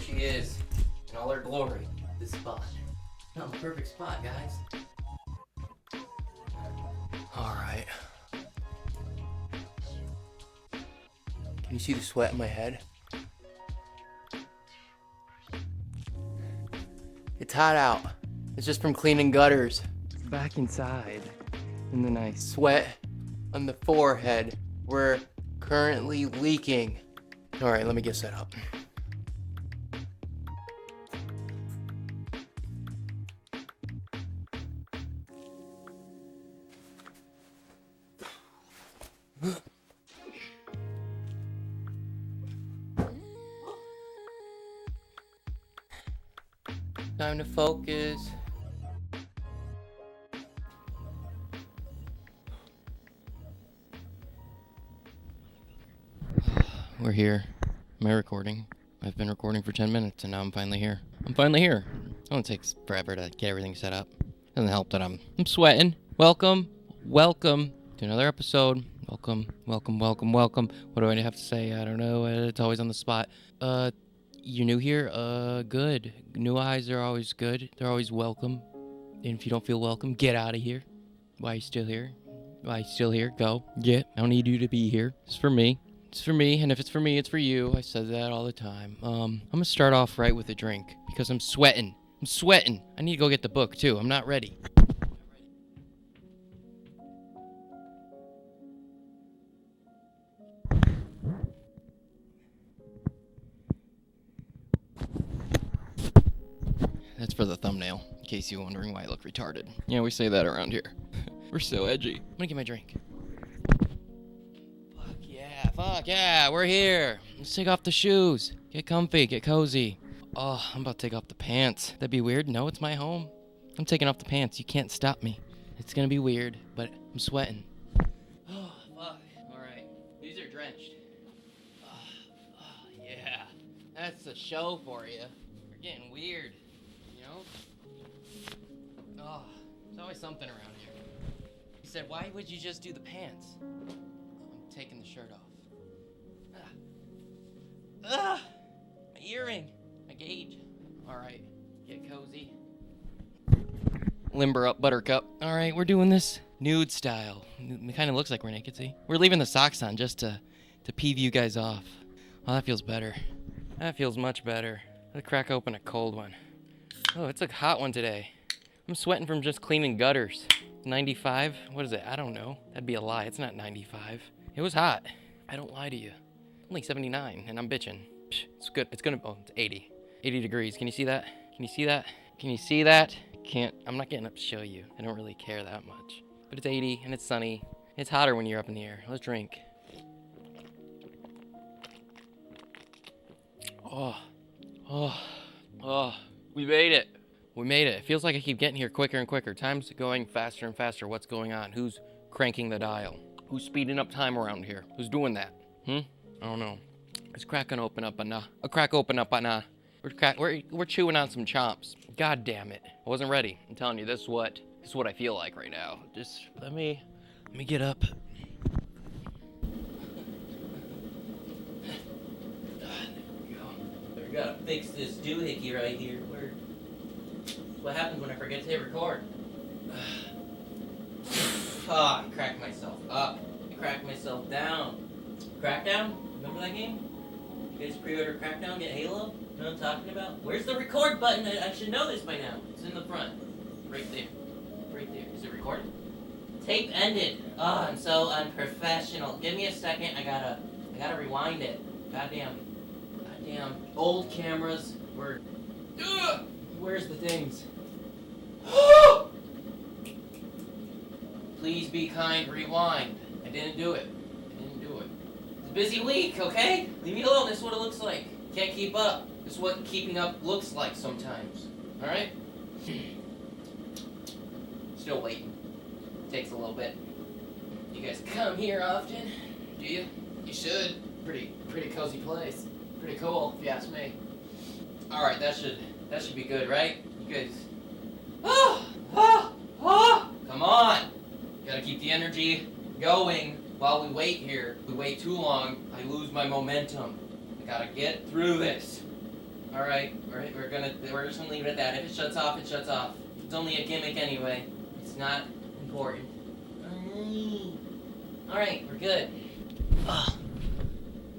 she is in all her glory. This spot. Not the perfect spot, guys. Alright. Can you see the sweat in my head? It's hot out. It's just from cleaning gutters. Back inside. And then I sweat on the forehead. We're currently leaking. Alright, let me get set up. Time to focus. We're here. Am I recording? I've been recording for 10 minutes and now I'm finally here. It only takes forever to get everything set up. Doesn't help that I'm sweating. Welcome to another episode. Welcome. What do I have to say? I don't know. It's always on the spot. You're new here? Good. New eyes are always good. They're always welcome. And if you don't feel welcome, get out of here. Why are you still here? Go. Get. I don't need you to be here. It's for me. And if it's for me, it's for you. I said that all the time. I'm gonna start off right with a drink because I'm sweating. I need to go get the book too. I'm not ready. That's for the thumbnail, in case you're wondering why I look retarded. Yeah, we say that around here. We're so edgy. I'm gonna get my drink. Fuck yeah, we're here. Let's take off the shoes. Get comfy, get cozy. Oh, I'm about to take off the pants. That'd be weird. No, it's my home. I'm taking off the pants. You can't stop me. It's gonna be weird, but I'm sweating. Oh, fuck. Alright. These are drenched. Oh, yeah. That's a show for you. We're getting weird. You know? Oh, there's always something around here. He said, why would you just do the pants? I'm taking the shirt off. My earring. My gauge. Alright, get cozy. Limber up, buttercup. Alright, we're doing this nude style. It kind of looks like we're naked, see? We're leaving the socks on just to peeve you guys off. Oh, that feels better. That feels much better. Let's crack open a cold one. Oh, it's a hot one today. I'm sweating from just cleaning gutters. 95? What is it? I don't know. That'd be a lie. It's not 95. It was hot. I don't lie to you. Only 79, and I'm bitching. Psh, it's good. It's 80. 80 degrees. Can you see that? Can't. I'm not getting up to show you. I don't really care that much. But it's 80, and it's sunny. It's hotter when you're up in the air. Let's drink. Oh. We made it. It feels like I keep getting here quicker and quicker. Time's going faster and faster. What's going on? Who's cranking the dial? Who's speeding up time around here? Who's doing that? I don't know. It's cracking open up a We're chewing on some chomps. God damn it. I wasn't ready. I'm telling you, this is what I feel like right now. Just let me get up. We gotta fix this doohickey right here. What happens when I forget to hit record? I cracked myself up. I cracked myself down. Crackdown? Remember that game? You guys pre-order Crackdown, get Halo? You know what I'm talking about? Where's the record button? I should know this by now. It's in the front. Right there. Is it recording? Tape ended. Oh, I'm so unprofessional. Give me a second. I gotta rewind it. Goddamn old cameras were. Where's the things? Please be kind, rewind. I didn't do it. It's a busy week, okay? Leave me alone. This is what it looks like. Can't keep up. This is what keeping up looks like sometimes. Alright? Still waiting. Takes a little bit. You guys come here often? Do you? You should. Pretty cozy place. Pretty cool, if you ask me. Alright, that should be good, right? You guys. Come on! Gotta keep the energy going while we wait here. If we wait too long, I lose my momentum. I gotta get through this. Alright, we're just gonna leave it at that. If it shuts off, it shuts off. It's only a gimmick anyway. It's not important. Alright, we're good.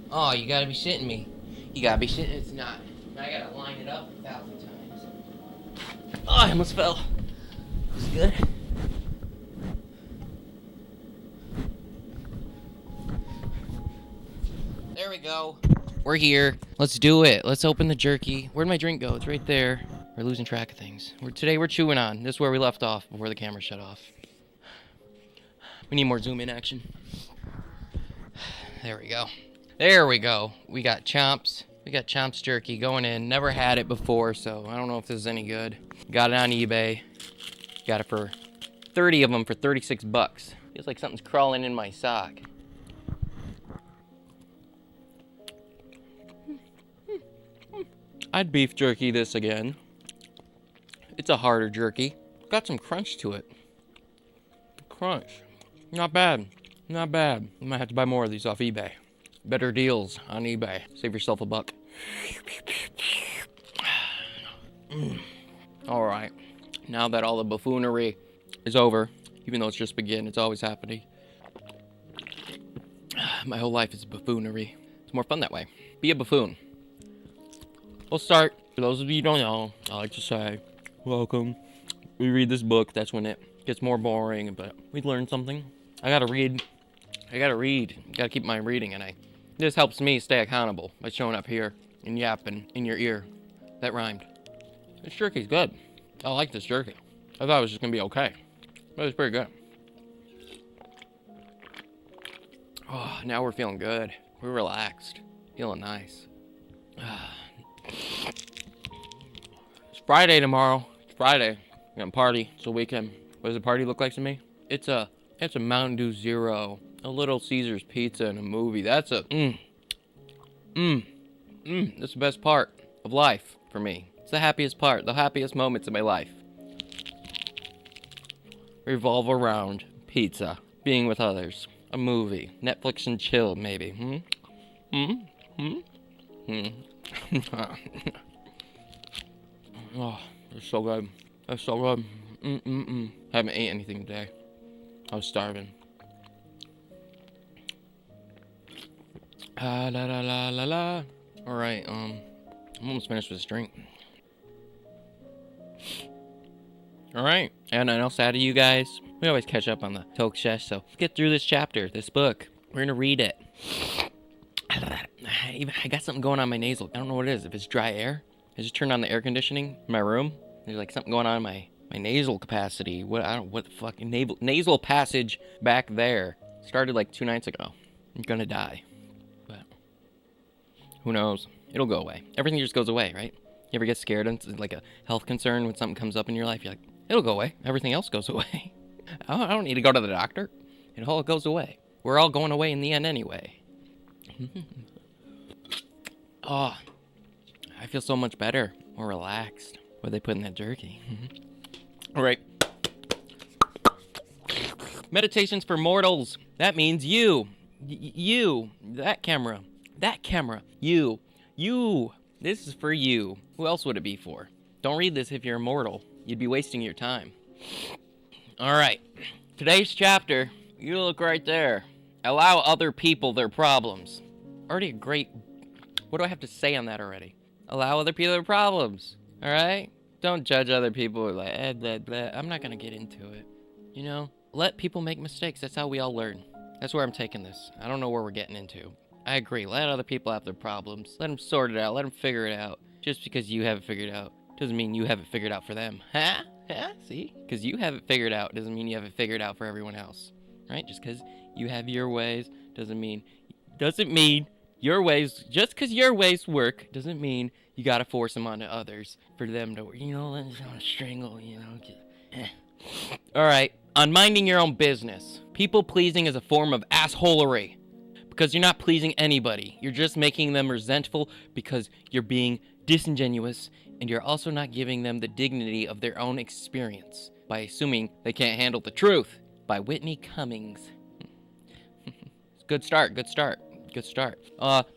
Oh, you gotta be shitting me. You gotta be shitting. It's not. I gotta line it up 1,000 times. Oh, I almost fell. Is it good? There we go. We're here. Let's do it. Let's open the jerky. Where'd my drink go? It's right there. We're losing track of things. Today we're chewing on. This is where we left off before the camera shut off. We need more zoom in action. There we go. There we go. We got Chomps. We got Chomps jerky going in. Never had it before, so I don't know if this is any good. Got it on eBay. Got it for 30 of them for 36 bucks. Feels like something's crawling in my sock. I'd beef jerky this again. It's a harder jerky. Got some crunch to it. Crunch. Not bad. Not bad. You might have to buy more of these off eBay. Better deals on eBay. Save yourself a buck. Alright. Now that all the buffoonery is over, even though it's just begun, it's always happening. My whole life is buffoonery. It's more fun that way. Be a buffoon. We'll start. For those of you who don't know, I like to say, welcome. We read this book, that's when it gets more boring, but we learn something. I gotta read. Gotta keep my reading, and this helps me stay accountable by showing up here and yapping in your ear. That rhymed. This jerky's good. I like this jerky. I thought it was just gonna be okay, but it's pretty good. Oh, now we're feeling good. We're relaxed. Feeling nice. It's Friday tomorrow. It's Friday. We're gonna party. It's a weekend. What does a party look like to me? It's a Mountain Dew Zero, a Little Caesars pizza, and a movie. That's a that's the best part of life for me. It's the happiest part, the happiest moments of my life revolve around pizza, being with others, a movie, Netflix and chill, maybe. Oh, it's so good. That's so good. Haven't ate anything today. I was starving. La la la la la. All right. I'm almost finished with this drink. All right. And I know sad to you guys. We always catch up on the talk shesh, so let's get through this chapter, this book. We're gonna read it. I got something going on my nasal. I don't know what it is. If it's dry air, I just turned on the air conditioning in my room. There's like something going on in my nasal capacity. What the fuck? Nasal passage back there. Started like 2 nights ago. I'm gonna die. But who knows? It'll go away. Everything just goes away, right? You ever get scared and it's like a health concern when something comes up in your life? You're like, it'll go away. Everything else goes away. I don't need to go to the doctor. It all goes away. We're all going away in the end anyway. Oh, I feel so much better, more relaxed. What they put in that jerky. All right. Meditations for mortals. That means you. You. That camera. You. This is for you. Who else would it be for? Don't read this if you're immortal. You'd be wasting your time. All right. Today's chapter. You look right there. Allow other people their problems. Already a great... What do I have to say on that already? Allow other people their problems. All right? Don't judge other people like, blah, blah. I'm not going to get into it. You know? Let people make mistakes. That's how we all learn. That's where I'm taking this. I don't know where we're getting into. I agree. Let other people have their problems. Let them sort it out. Let them figure it out. Just because you have it figured out doesn't mean you have it figured out for them. Huh? See? Because you have it figured out doesn't mean you have it figured out for everyone else. Right? Just because you have your ways doesn't mean your ways, just because your ways work doesn't mean you gotta force them onto others for them to, let's strangle, All right, on minding your own business. People pleasing is a form of assholery because you're not pleasing anybody. You're just making them resentful because you're being disingenuous, and you're also not giving them the dignity of their own experience by assuming they can't handle the truth. By Whitney Cummings. Good start.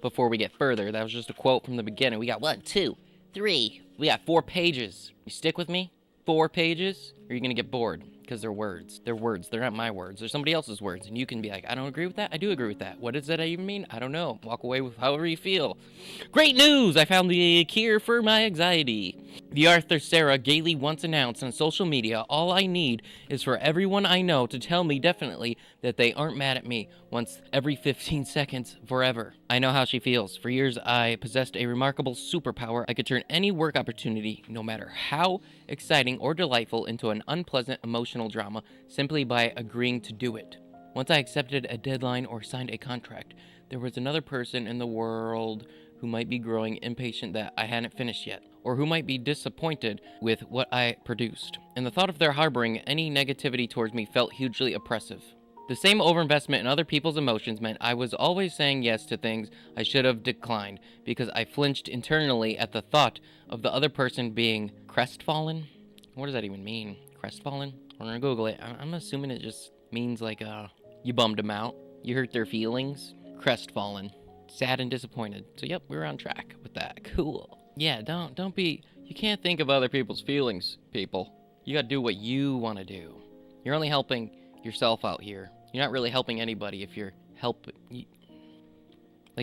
Before we get further, that was just a quote from the beginning. We got 1, 2, 3. We got 4 pages. You stick with me? 4 pages? Or are you gonna get bored? Because they're words. They're words. They're not my words. They're somebody else's words. And you can be like, I don't agree with that. I do agree with that. What does that even mean? I don't know. Walk away with however you feel. Great news! I found the cure for my anxiety. The Arthur Sarah gaily once announced on social media, all I need is for everyone I know to tell me definitely that they aren't mad at me once every 15 seconds forever. I know how she feels. For years, I possessed a remarkable superpower. I could turn any work opportunity, no matter how exciting or delightful, into an unpleasant emotional drama simply by agreeing to do it. Once I accepted a deadline or signed a contract, there was another person in the world who might be growing impatient that I hadn't finished yet, or who might be disappointed with what I produced. And the thought of their harboring any negativity towards me felt hugely oppressive. The same overinvestment in other people's emotions meant I was always saying yes to things I should have declined, because I flinched internally at the thought of the other person being crestfallen. What does that even mean? Crestfallen? I'm gonna Google it. I'm assuming it just means like, you bummed them out. You hurt their feelings. Crestfallen. Sad and disappointed. So yep, we're on track with that. Cool. Yeah, don't be, you can't think of other people's feelings, people. You gotta do what you want to do. You're only helping yourself out here. You're not really helping anybody if you're like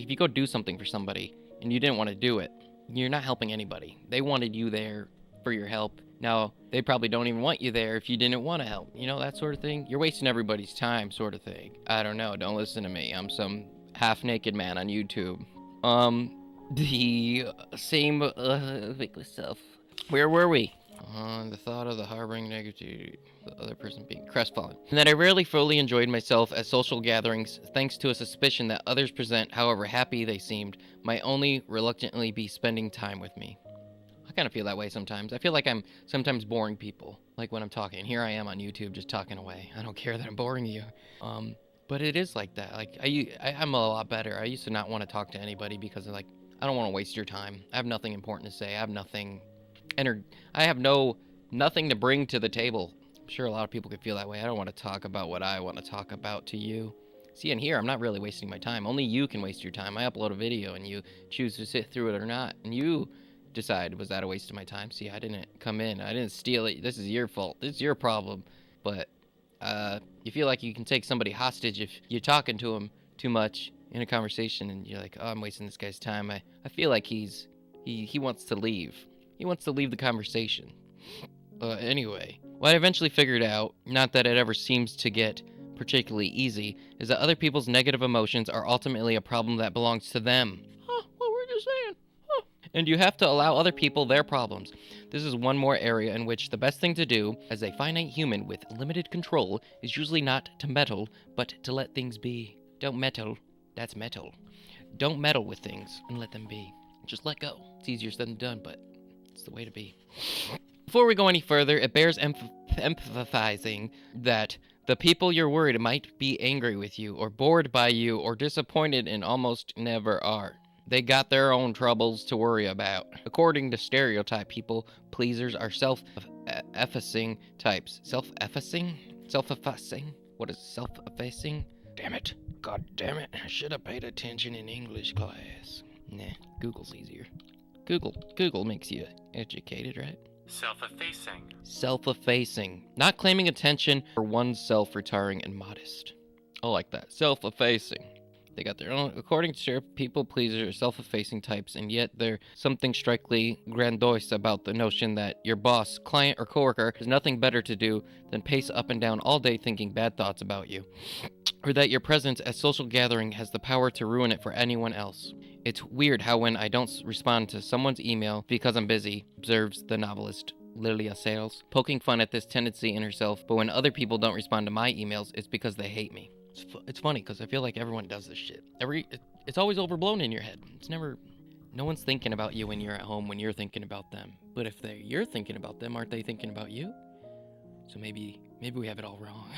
if you go do something for somebody and you didn't want to do it, you're not helping anybody. They wanted you there for your help. Now, they probably don't even want you there if you didn't want to help. You know, that sort of thing. You're wasting everybody's time, sort of thing. I don't know. Don't listen to me. I'm some half-naked man on YouTube. The same, self. Where were we? The thought of the harboring negativity, the other person being crestfallen. And that I rarely fully enjoyed myself at social gatherings, thanks to a suspicion that others present, however happy they seemed, might only reluctantly be spending time with me. I kind of feel that way sometimes. I feel like I'm sometimes boring people, like when I'm talking. Here I am on YouTube just talking away. I don't care that I'm boring you. But it is like that. Like, I'm a lot better. I used to not want to talk to anybody because of, like, I don't want to waste your time. I have nothing important to say. I have nothing nothing to bring to the table. I'm sure a lot of people could feel that way. I don't want to talk about what I want to talk about to you. See, and here, I'm not really wasting my time. Only you can waste your time. I upload a video, and you choose to sit through it or not. And you decide, was that a waste of my time? See, I didn't come in. I didn't steal it. This is your fault. This is your problem. But you feel like you can take somebody hostage if you're talking to him too much in a conversation, and you're like, oh, I'm wasting this guy's time. I feel like he wants to leave. He wants to leave the conversation. Anyway, what I eventually figured out, not that it ever seems to get particularly easy, is that other people's negative emotions are ultimately a problem that belongs to them. Huh, what were you saying? Huh. And you have to allow other people their problems. This is one more area in which the best thing to do, as a finite human with limited control, is usually not to meddle, but to let things be. Don't meddle. That's metal. Don't meddle with things and let them be. Just let go. It's easier said than done, but it's the way to be. Before we go any further, it bears emphasizing that the people you're worried might be angry with you, or bored by you, or disappointed and almost never are. They got their own troubles to worry about. According to stereotype, people pleasers are self-effacing types. Self-effacing? Self-effacing? What is self-effacing? Damn it. God damn it. I should have paid attention in English class. Nah, Google's easier. Google makes you educated, right? Self-effacing. Self-effacing. Not claiming attention for oneself, retiring and modest. I like that. Self-effacing. They got their own, according to people pleasers are self-effacing types, and yet there's something strikingly grandiose about the notion that your boss, client, or coworker has nothing better to do than pace up and down all day thinking bad thoughts about you, or that your presence at social gathering has the power to ruin it for anyone else. It's weird how when I don't respond to someone's email because I'm busy, observes the novelist Lilia Sales, poking fun at this tendency in herself, but when other people don't respond to my emails, it's because they hate me. It's funny, because I feel like everyone does this shit. It's always overblown in your head. It's never... No one's thinking about you when you're at home, when you're thinking about them. But if you're thinking about them, aren't they thinking about you? So maybe we have it all wrong.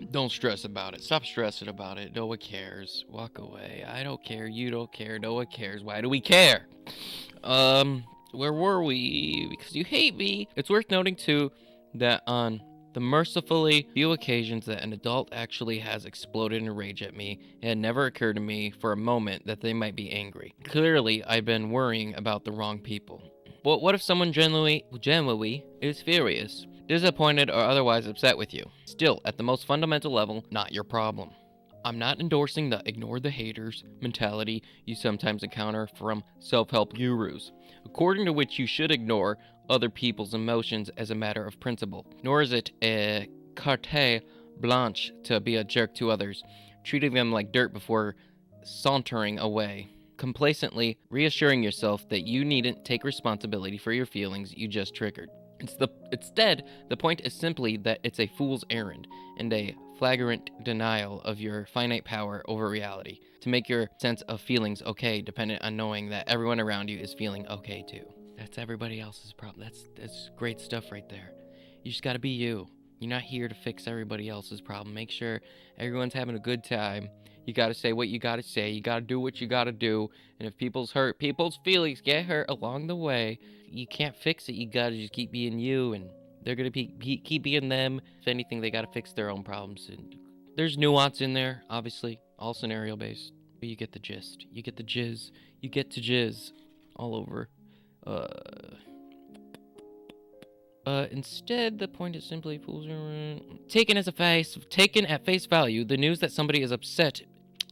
Don't stress about it. Stop stressing about it. No one cares. Walk away. I don't care. You don't care. No one cares. Why do we care? Where were we? Because you hate me. It's worth noting, too, that on The mercifully few occasions that an adult actually has exploded in rage at me, it had never occurred to me for a moment that they might be angry. Clearly, I'd been worrying about the wrong people. But what if someone genuinely is furious, disappointed, or otherwise upset with you? Still, at the most fundamental level, not your problem. I'm not endorsing the ignore the haters mentality you sometimes encounter from self-help gurus, according to which you should ignore other people's emotions as a matter of principle. Nor is it a carte blanche to be a jerk to others, treating them like dirt before sauntering away, complacently reassuring yourself that you needn't take responsibility for your feelings you just triggered. Instead, the point is simply that it's a fool's errand and a flagrant denial of your finite power over reality to make your sense of feelings okay dependent on knowing that everyone around you is feeling okay too. That's everybody else's problem. That's great stuff right there. You just gotta be you. You're not here to fix everybody else's problem. Make sure everyone's having a good time. You gotta say what you gotta say. You gotta do what you gotta do. And if people's feelings get hurt along the way, you can't fix it. You gotta just keep being you, and they're gonna keep being them. If anything, they gotta fix their own problems. And there's nuance in there, obviously, all scenario based. But you get the gist. You get the jizz. You get to jizz all over. Instead, the point is simply fools around. Taken at face value, the news that somebody is upset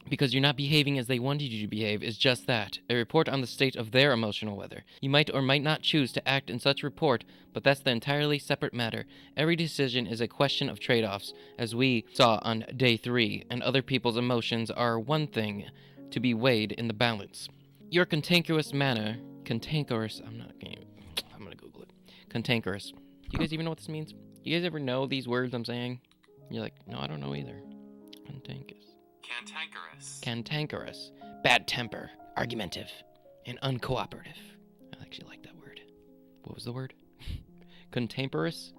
because you're not behaving as they wanted you to behave is just that, a report on the state of their emotional weather. You might or might not choose to act in such report, but that's the entirely separate matter. Every decision is a question of trade-offs, as we saw on day 3, and other people's emotions are one thing to be weighed in the balance. Your I'm gonna Google it. Cantankerous. Do you guys even know what this means? You guys ever know these words I'm saying? You're like, no, I don't know either. Cantankerous. Bad temper. Argumentative. And uncooperative. I actually like that word. What was the word? Cantankerous?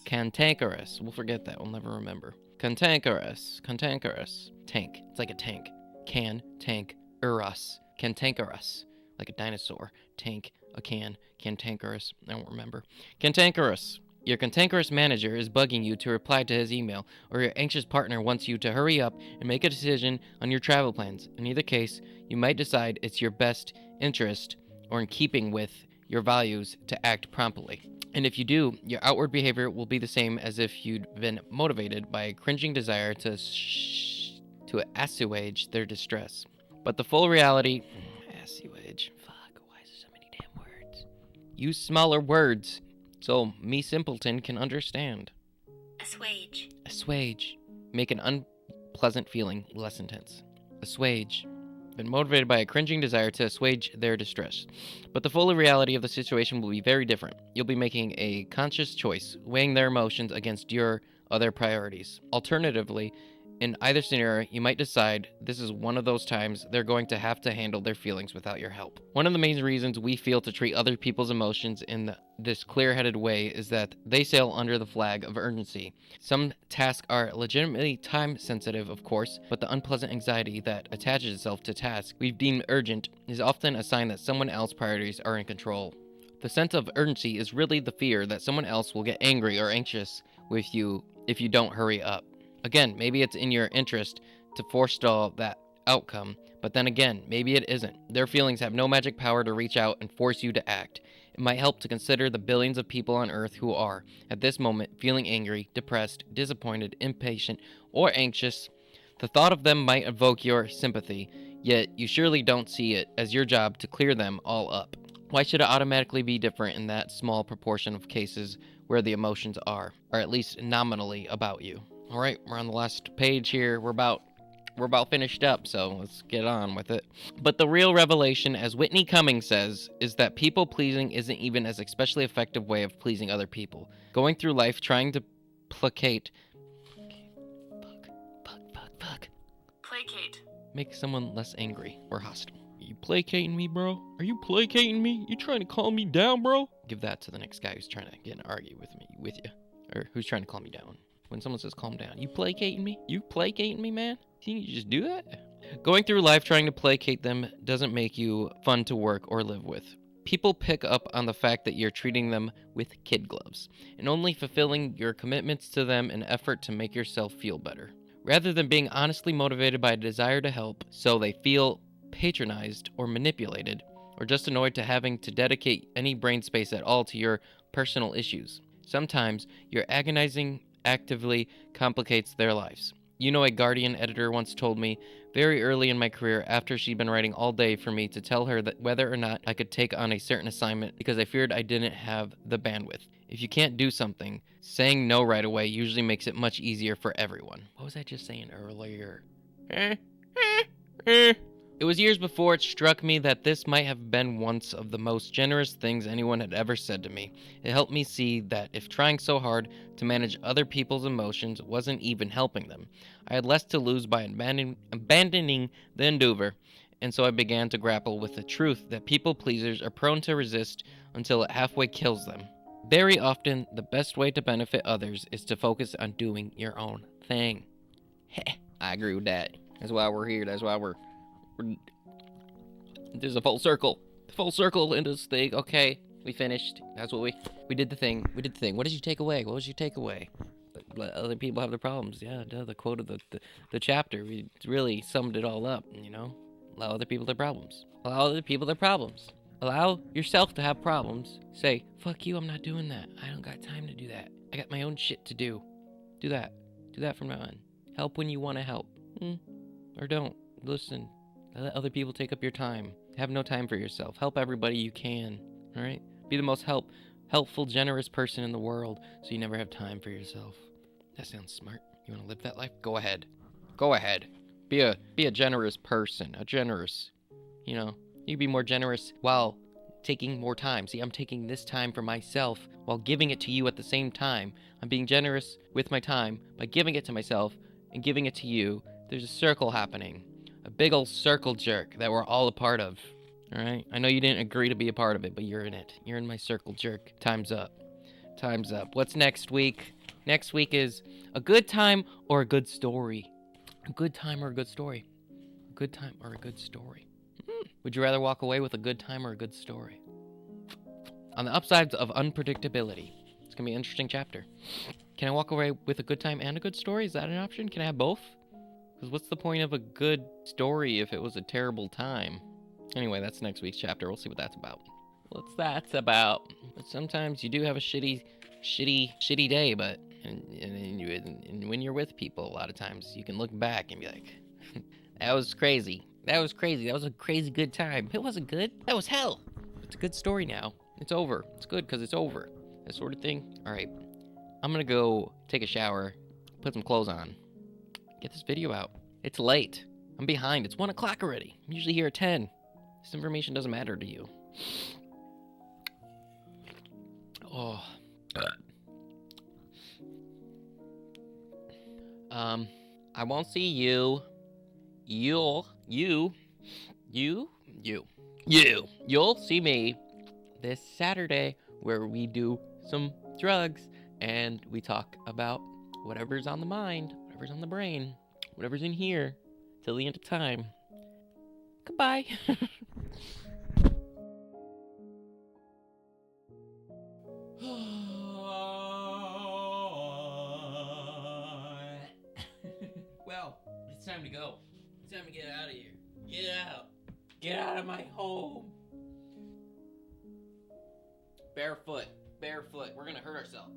Cantankerous. We'll forget that. We'll never remember. Cantankerous. Tank. It's like a tank. Cantankerous. Cantankerous. Like a dinosaur. Tank. A cantankerous. I don't remember. Cantankerous. Your cantankerous manager is bugging you to reply to his email, or your anxious partner wants you to hurry up and make a decision on your travel plans. In either case, you might decide it's your best interest or in keeping with your values to act promptly. And if you do, your outward behavior will be the same as if you'd been motivated by a cringing desire to assuage their distress. But the full reality... Assuage. Fuck, why is there so many damn words? Use smaller words so me simpleton can understand. Assuage. Make an unpleasant feeling less intense. Assuage. Been motivated by a cringing desire to assuage their distress. But the full reality of the situation will be very different. You'll be making a conscious choice, weighing their emotions against your other priorities. Alternatively, in either scenario, you might decide this is one of those times they're going to have to handle their feelings without your help. One of the main reasons we feel to treat other people's emotions in this clear-headed way is that they sail under the flag of urgency. Some tasks are legitimately time-sensitive, of course, but the unpleasant anxiety that attaches itself to tasks we've deemed urgent is often a sign that someone else's priorities are in control. The sense of urgency is really the fear that someone else will get angry or anxious with you if you don't hurry up. Again, maybe it's in your interest to forestall that outcome, but then again, maybe it isn't. Their feelings have no magic power to reach out and force you to act. It might help to consider the billions of people on Earth who are, at this moment, feeling angry, depressed, disappointed, impatient, or anxious. The thought of them might evoke your sympathy, yet you surely don't see it as your job to clear them all up. Why should it automatically be different in that small proportion of cases where the emotions are, or at least nominally, about you? All right, we're on the last page here. We're about finished up, so let's get on with it. But the real revelation, as Whitney Cummings says, is that people-pleasing isn't even an especially effective way of pleasing other people. Going through life trying to placate. Make someone less angry or hostile. Are you placating me, bro? Are you placating me? You trying to calm me down, bro? Give that to the next guy who's trying to get in an argue with you. Or who's trying to calm me down. When someone says calm down, you placating me? You placating me, man? Can you just do that? Going through life trying to placate them doesn't make you fun to work or live with. People pick up on the fact that you're treating them with kid gloves and only fulfilling your commitments to them in effort to make yourself feel better, rather than being honestly motivated by a desire to help, so they feel patronized or manipulated, or just annoyed to having to dedicate any brain space at all to your personal issues. Sometimes your agonizing actively complicates their lives. You know, a Guardian editor once told me very early in my career, after she'd been writing all day for me, to tell her that whether or not I could take on a certain assignment because I feared I didn't have the bandwidth. If you can't do something, saying no right away usually makes it much easier for everyone. What was I just saying earlier? It was years before it struck me that this might have been once of the most generous things anyone had ever said to me. It helped me see that if trying so hard to manage other people's emotions wasn't even helping them, I had less to lose by abandoning the endeavor, and so I began to grapple with the truth that people pleasers are prone to resist until it halfway kills them. Very often, the best way to benefit others is to focus on doing your own thing. I agree with that. That's why we're here. That's why we're there's a full circle in this thing. Okay, we finished. That's what we did the thing. What did you take away? What was your takeaway? Let other people have their problems. Yeah, the quote of the chapter. We really summed it all up. You know, allow other people their problems. Allow other people their problems. Allow yourself to have problems. Say, fuck you, I'm not doing that. I don't got time to do that. I got my own shit to do. Do that. Do that from now on. Help when you want to help. Or don't. Listen. Let other people take up your time. Have no time for yourself. Help everybody you can. Alright? Be the most helpful, generous person in the world so you never have time for yourself. That sounds smart. You want to live that life? Go ahead. Go ahead. Be a generous person. A generous, you know. You can be more generous while taking more time. See, I'm taking this time for myself while giving it to you at the same time. I'm being generous with my time by giving it to myself and giving it to you. There's a circle happening. A big old circle jerk that we're all a part of. Alright? I know you didn't agree to be a part of it, but you're in it. You're in my circle jerk. Time's up. Time's up. What's next week? Next week is a good time or a good story. A good time or a good story. A good time or a good story. Would you rather walk away with a good time or a good story? On the upsides of unpredictability. It's going to be an interesting chapter. Can I walk away with a good time and a good story? Is that an option? Can I have both? Because what's the point of a good story if it was a terrible time? Anyway, that's next week's chapter. We'll see what that's about. What's that about? But sometimes you do have a shitty day, but and when you're with people, a lot of times you can look back and be like, that was crazy. That was crazy. That was a crazy good time. It wasn't good. That was hell. It's a good story now. It's over. It's good because it's over. That sort of thing. All right. I'm going to go take a shower, put some clothes on, get this video out. It's late. I'm behind. It's 1 o'clock already. I'm usually here at 10. This information doesn't matter to you. Oh. I won't see you. You'll see me this Saturday where we do some drugs and we talk about whatever's on the mind, whatever's on the brain, whatever's in here till the end of time. Goodbye. Well, it's time to go. It's time to get out of here. Get out. Get out of my home. Barefoot. We're gonna hurt ourselves.